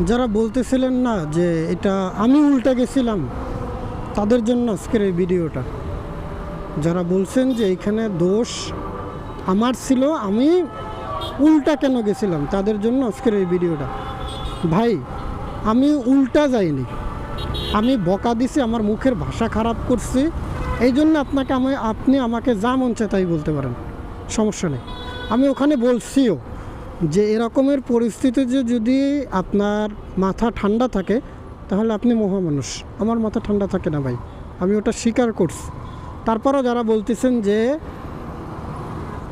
যারা বলতেছিলেন না যে এটা আমি উল্টা গেছিলাম, তাদের জন্য আজকের এই ভিডিওটা। যারা বলছেন যে এখানে দোষ আমার ছিল, আমি উল্টা কেন গেছিলাম, তাদের জন্য আজকের এই ভিডিওটা। ভাই, আমি উল্টা যাইনি, আমি বকা দিছি, আমার মুখের ভাষা খারাপ করছি, এই জন্য আপনি আমাকে যা মন চায় তাই বলতে পারেন, সমস্যা নেই। আমি ওখানে বলছিও যে এরকমের পরিস্থিতিতে যদি আপনার মাথা ঠান্ডা থাকে তাহলে আপনি মহামানুষ। আমার মাথা ঠান্ডা থাকে না ভাই, আমি ওটা স্বীকার করছি। তারপরও যারা বলতেছেন যে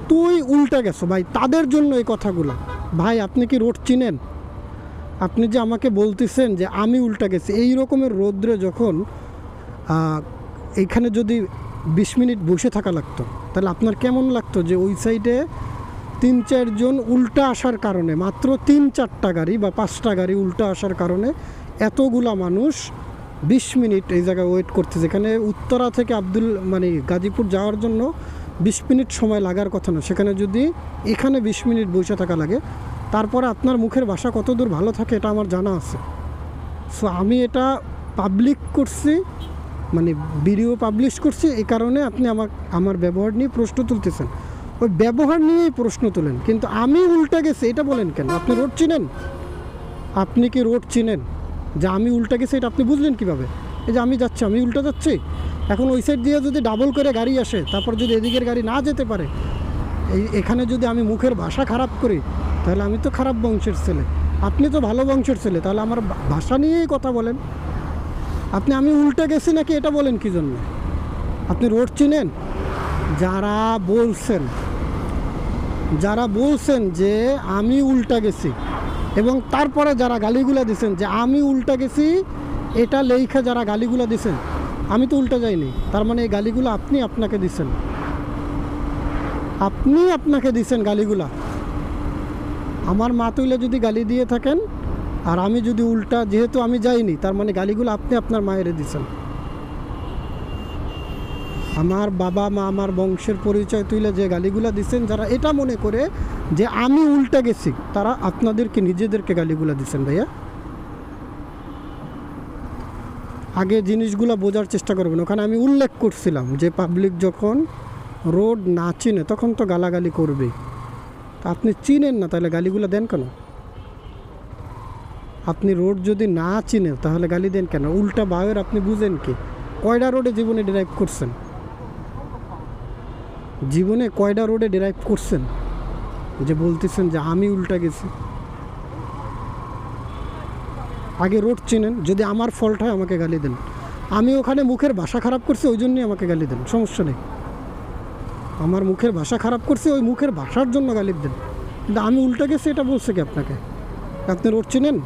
তুই উল্টা গেছো, ভাই তাদের জন্য এই কথাগুলো। ভাই, আপনি কি রোড চিনেন? আপনি যে আমাকে বলতেছেন যে আমি উল্টা গেছি, এই রকমের রৌদ্রে যখন এইখানে যদি 20 মিনিট বসে থাকা লাগতো, তাহলে আপনার কেমন লাগতো যে ওই সাইডে 3-4 জন উল্টা আসার কারণে, মাত্র 3-4টা গাড়ি বা 5টা গাড়ি উল্টা আসার কারণে এতগুলা মানুষ 20 মিনিট এই জায়গায় ওয়েট করতে, যেখানে উত্তরা থেকে গাজীপুর যাওয়ার জন্য 20 মিনিট সময় লাগার কথা না, সেখানে যদি এখানে 20 মিনিট বসে থাকা লাগে, তারপরে আপনার মুখের ভাষা কত দূর ভালো থাকে এটা আমার জানা আছে। সো আমি এটা পাবলিক করছি, ভিডিও পাবলিশ করছি, এই কারণে আপনি আমার ব্যবহার নিয়ে প্রশ্ন তুলতেছেন। ওই ব্যবহার নিয়েই প্রশ্ন তোলেন, কিন্তু আমি উল্টা গেছি এটা বলেন কেন? আপনি রোড চিনেন? আপনি কি রোড চিনেন? যে আমি উল্টা গেছি এটা আপনি বুঝলেন কীভাবে? এই যে আমি যাচ্ছি, আমি উল্টা যাচ্ছি, এখন ওই সাইড দিয়ে যদি ডাবল করে গাড়ি আসে, তারপর যদি এদিকের গাড়ি না যেতে পারে, এখানে যদি আমি মুখের ভাষা খারাপ করি, তাহলে আমি তো খারাপ বংশের ছেলে, আপনি তো ভালো বংশের ছেলে, তাহলে আমার ভাষা নিয়েই কথা বলেন। আপনি আমি উল্টা গেছি নাকি এটা বলেন কী জন্য? আপনি রোড চিনেন? যারা বলছেন যে আমি উল্টা গেছি, এবং তারপরে যারা গালিগুলা দিছেন যে আমি উল্টা গেছি, এটা লেখা যারা গালিগুলা দিছেন, আমি তো উল্টা যাইনি, তার মানে এই গালিগুলো আপনাকে দিছেন, আপনাকে দিছেন গালিগুলা। আমার মা তুইলে যদি গালি দিয়ে থাকেন, আর আমি যদি উল্টা, যেহেতু আমি যাইনি, তার মানে গালিগুলো আপনি আপনার মায়েরে দিছেন। আমার বাবা মা, আমার বংশের পরিচয় তুইলে যে গালিগুলা দিছেন, যারা এটা মনে করে যে আমি উল্টা গেছি, তারা আপনাদেরকে নিজেদেরকে গালিগুলা দিছেন। ভাইয়া, আগে জিনিসগুলো বোঝার চেষ্টা করবেন। ওখানে আমি উল্লেখ করছিলাম যে পাবলিক যখন রোড না চিনে তখন তো গালাগালি করবেই। আপনি চিনেন না, তাহলে গালিগুলো দেন কেন? আপনি রোড যদি না চিনেন তাহলে গালি দেন কেন? উল্টা বায়ের আপনি বুঝেন কি? কয়টা রোডে জীবনে ড্রাইভ করছেন? জীবনে কয়টা রোডে ড্রাইভ করছেন যে বলতেছেন যে আমি উল্টা গেছি? আগে রোড চিনেন। যদি আমার ফল্ট হয় আমাকে গালি দেন, আমি ওখানে মুখের ভাষা খারাপ করছি ওই জন্যই আমাকে গালি দেন, সমস্যা নেই। আমার মুখের ভাষা খারাপ করছে, ওই মুখের ভাষার জন্য গালি দেন, কিন্তু আমি উল্টা গেছি এটা বলছে কি আপনাকে? আপনি রোড চিনেন?